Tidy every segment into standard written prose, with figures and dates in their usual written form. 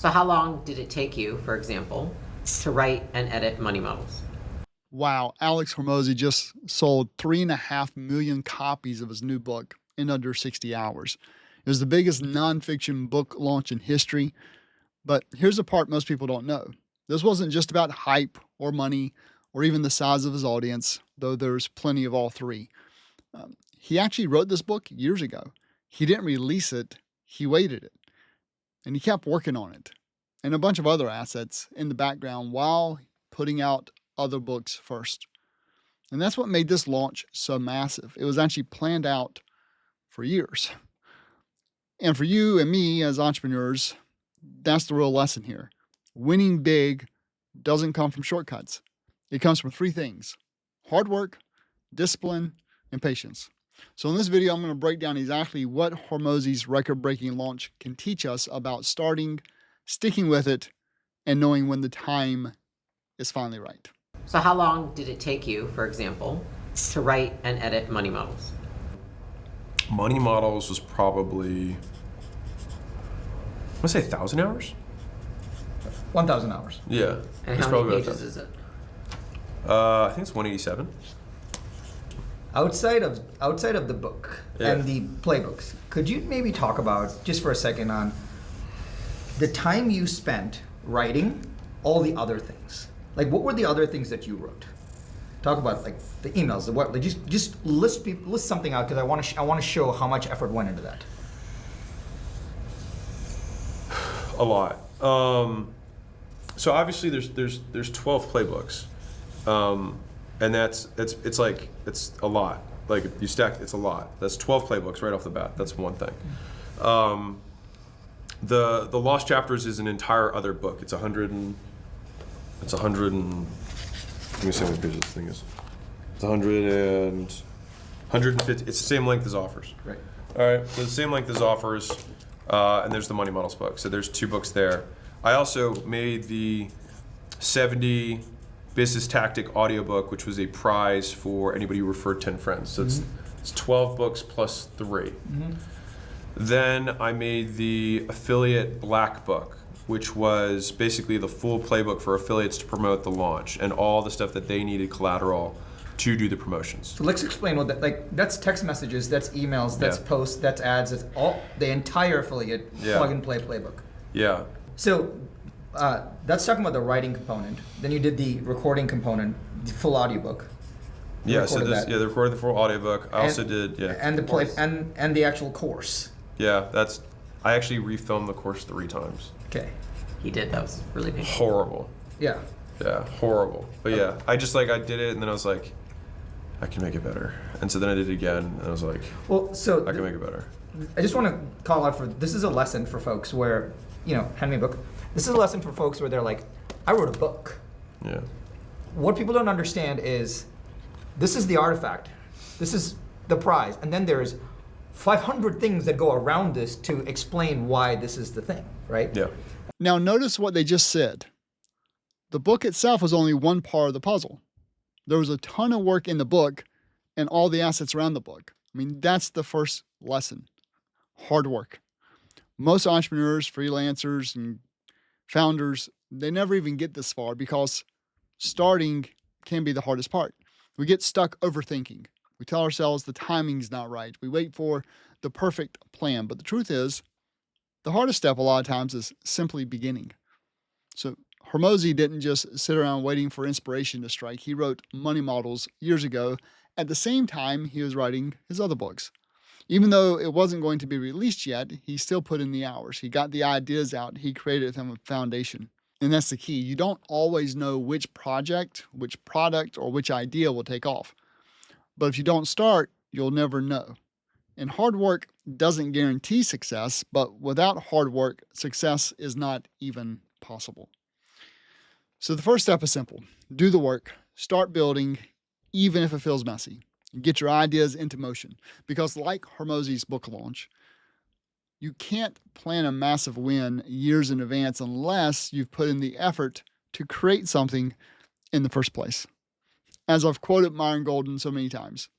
So how long did it take you, for example, to write and edit money models? Wow, Alex Hormozi just sold 3.5 million copies of his new book in under 60 hours. It was the biggest nonfiction book launch in history. But here's the part most people don't know. This wasn't just about hype or money or even the size of his audience, though there's plenty of all three. He actually wrote this book years ago. He didn't release it, he waited it, and he kept working on it and a bunch of other assets in the background while putting out other books first. And that's what made this launch so massive. It was actually planned out for years. And for you and me as entrepreneurs, that's the real lesson here. Winning big doesn't come from shortcuts. It comes from three things: hard work, discipline, and patience. So in this video, I'm going to break down exactly what Hormozi's record-breaking launch can teach us about starting, sticking with it, and knowing when the time is finally right. So how long did it take you, for example, to write and edit money models? Money models was probably, I want to say 1,000 hours? 1,000 hours. Yeah. And it's how probably many about pages is it? I think it's 187. Outside of the book and the playbooks, could you maybe talk about, just for a second, on the time you spent writing all the other things? Like, what were the other things that you wrote? Talk about like the emails, the what? Like, just list something out, because I want to show how much effort went into that. A lot. So obviously there's 12 playbooks, and it's a lot. Like you stack, it's a lot. That's 12 playbooks right off the bat. That's one thing. The Lost Chapters is an entire other book. It's 100 and let me see how many pages this thing is. It's 150. It's the same length as Offers. Right. All right. So the same length as Offers, and there's the Money Models book. So there's 2 books there. I also made the 70 business tactic audiobook, which was a prize for anybody who referred 10 friends. So it's 12 books plus 3. Then I made the affiliate black book, which was basically the full playbook for affiliates to promote the launch and all the stuff that they needed collateral to do the promotions. So let's explain what that, like, that's text messages, that's emails, that's posts, that's ads, that's all the entire affiliate plug and play playbook. Yeah. So that's talking about the writing component. Then you did the recording component, the full audiobook. Yeah, so they recorded the full audiobook. I also did, and the play and the actual course. Yeah, I actually refilmed the course 3 times. Okay. He did. That was really painful. Horrible. Yeah. Yeah, horrible. But yeah, I did it, and then I was like, I can make it better. And so then I did it again, and I was like, well, so I can make it better. I just want to call out this is a lesson for folks where, hand me a book. This is a lesson for folks where they're like, I wrote a book. Yeah. What people don't understand is, this is the artifact. This is the prize. And then there's 500 things that go around this to explain why this is the thing, right? Yeah. Now notice what they just said. The book itself was only one part of the puzzle. There was a ton of work in the book and all the assets around the book. I mean, that's the first lesson. Hard work. Most entrepreneurs, freelancers, and founders, they never even get this far because starting can be the hardest part. We get stuck overthinking. We tell ourselves the timing's not right. We wait for the perfect plan. But the truth is, the hardest step a lot of times is simply beginning. So Hormozi didn't just sit around waiting for inspiration to strike. He wrote Money Models years ago at the same time he was writing his other books. Even though it wasn't going to be released yet, he still put in the hours. He got the ideas out. He created them a foundation. And that's the key. You don't always know which project, which product, or which idea will take off. But if you don't start, you'll never know. And hard work doesn't guarantee success, but without hard work, success is not even possible. So the first step is simple. Do the work. Start building, even if it feels messy. Get your ideas into motion. Because like Hormozi's book launch, you can't plan a massive win years in advance unless you've put in the effort to create something in the first place. As I've quoted Myron Golden so many times,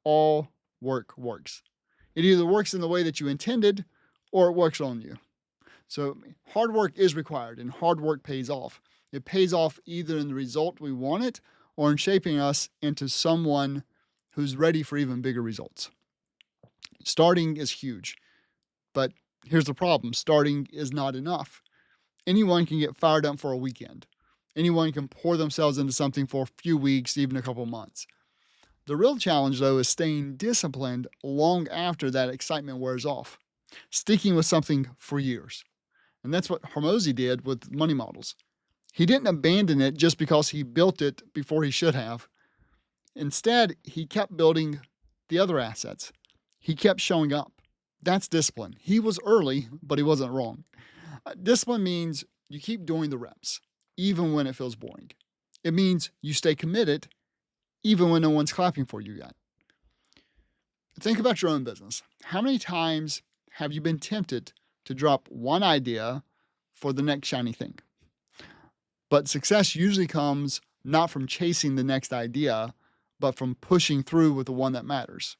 all work works. It either works in the way that you intended or it works on you. So hard work is required, and hard work pays off. It pays off either in the result we wanted or in shaping us into someone who's ready for even bigger results. Starting is huge, but here's the problem. Starting is not enough. Anyone can get fired up for a weekend. Anyone can pour themselves into something for a few weeks, even a couple months. The real challenge, though, is staying disciplined long after that excitement wears off, sticking with something for years. And that's what Hormozi did with money models. He didn't abandon it just because he built it before he should have. Instead, he kept building the other assets. He kept showing up. That's discipline. He was early, but he wasn't wrong. Discipline means you keep doing the reps, even when it feels boring. It means you stay committed, even when no one's clapping for you yet. Think about your own business. How many times have you been tempted to drop one idea for the next shiny thing? But success usually comes not from chasing the next idea, but from pushing through with the one that matters.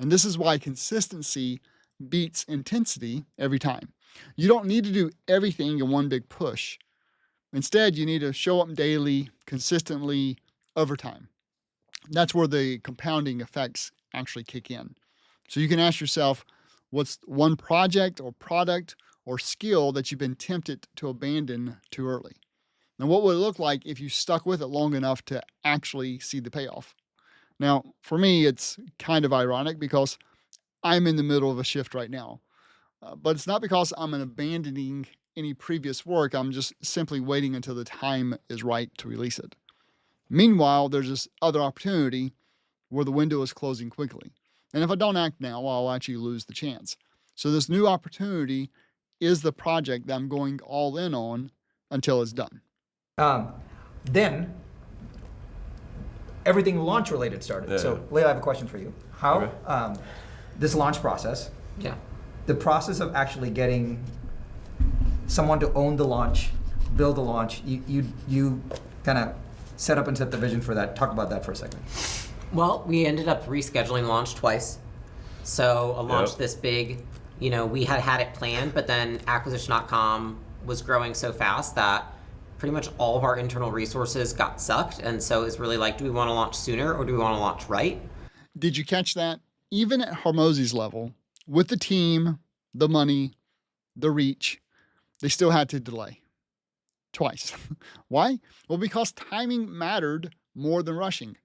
And this is why consistency beats intensity every time. You don't need to do everything in one big push. Instead, you need to show up daily, consistently, over time. That's where the compounding effects actually kick in. So you can ask yourself, what's one project or product or skill that you've been tempted to abandon too early? And what would it look like if you stuck with it long enough to actually see the payoff? Now, for me, it's kind of ironic because I'm in the middle of a shift right now. But it's not because I'm abandoning any previous work. I'm just simply waiting until the time is right to release it. Meanwhile, there's this other opportunity where the window is closing quickly. And if I don't act now, I'll actually lose the chance. So this new opportunity is the project that I'm going all in on until it's done. Then everything launch related started. Yeah. So Leila, I have a question for you. How this launch process, Yeah. the process of actually getting someone to own the launch, build the launch, you kind of set up and set the vision for that. Talk about that for a second. Well, we ended up rescheduling launch twice. So a launch this big, we had it planned, but then acquisition.com was growing so fast that pretty much all of our internal resources got sucked. And so it's really like, do we want to launch sooner or do we want to launch right? Did you catch that? Even at Hormozi's level, with the team, the money, the reach, they still had to delay. Twice. Why? Well, because timing mattered more than rushing.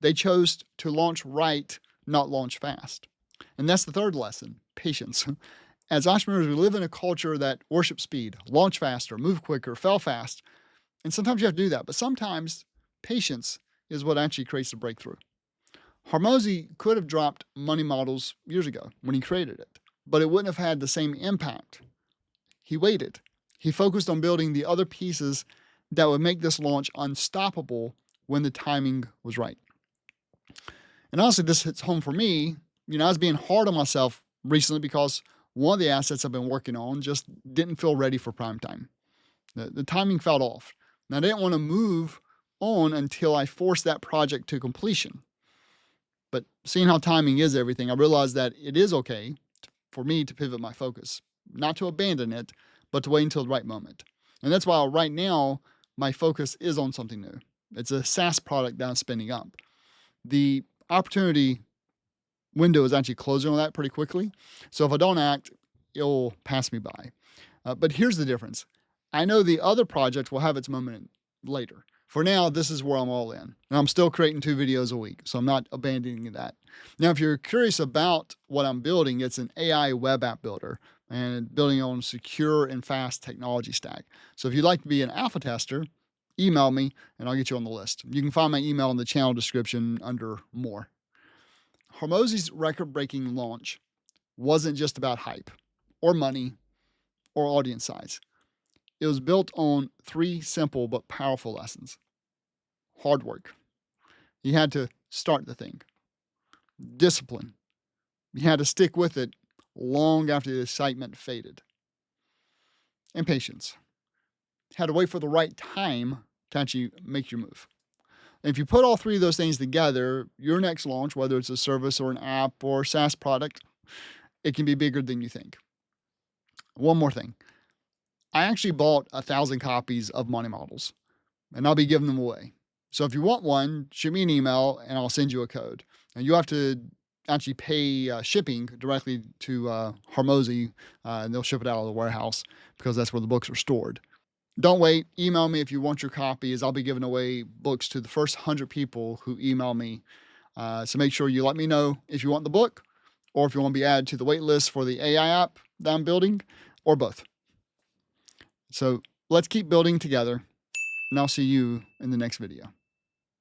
They chose to launch right, not launch fast. And that's the third lesson, patience. As entrepreneurs, we live in a culture that worships speed, launch faster, move quicker, fail fast. And sometimes you have to do that. But sometimes patience is what actually creates the breakthrough. Hormozi could have dropped money models years ago when he created it, but it wouldn't have had the same impact. He waited. He focused on building the other pieces that would make this launch unstoppable when the timing was right. And honestly, this hits home for me. I was being hard on myself recently because one of the assets I've been working on just didn't feel ready for prime time. The timing felt off. And I didn't want to move on until I forced that project to completion. But seeing how timing is everything, I realized that it is okay for me to pivot my focus, not to abandon it, but to wait until the right moment. And that's why right now, my focus is on something new. It's a SaaS product that I'm spinning up. The opportunity window is actually closing on that pretty quickly. So if I don't act, it'll pass me by. But here's the difference. I know the other project will have its moment later. For now, this is where I'm all in. And I'm still creating 2 videos a week, so I'm not abandoning that. Now, if you're curious about what I'm building, it's an AI web app builder and building on a secure and fast technology stack. So if you'd like to be an alpha tester, email me and I'll get you on the list. You can find my email in the channel description under more. Hormozi's record-breaking launch wasn't just about hype or money or audience size. It was built on 3 simple but powerful lessons. Hard work. You had to start the thing. Discipline. You had to stick with it long after the excitement faded. And patience. You had to wait for the right time to actually make your move. And if you put all 3 of those things together, your next launch, whether it's a service or an app or SaaS product, it can be bigger than you think. One more thing. I actually bought 1,000 copies of Money Models, and I'll be giving them away. So if you want one, shoot me an email and I'll send you a code. And you have to actually pay shipping directly to Hormozi, and they'll ship it out of the warehouse because that's where the books are stored. Don't wait. Email me if you want your copy, as I'll be giving away books to the first 100 people who email me. So make sure you let me know if you want the book or if you want to be added to the wait list for the AI app that I'm building, or both. So let's keep building together, and I'll see you in the next video.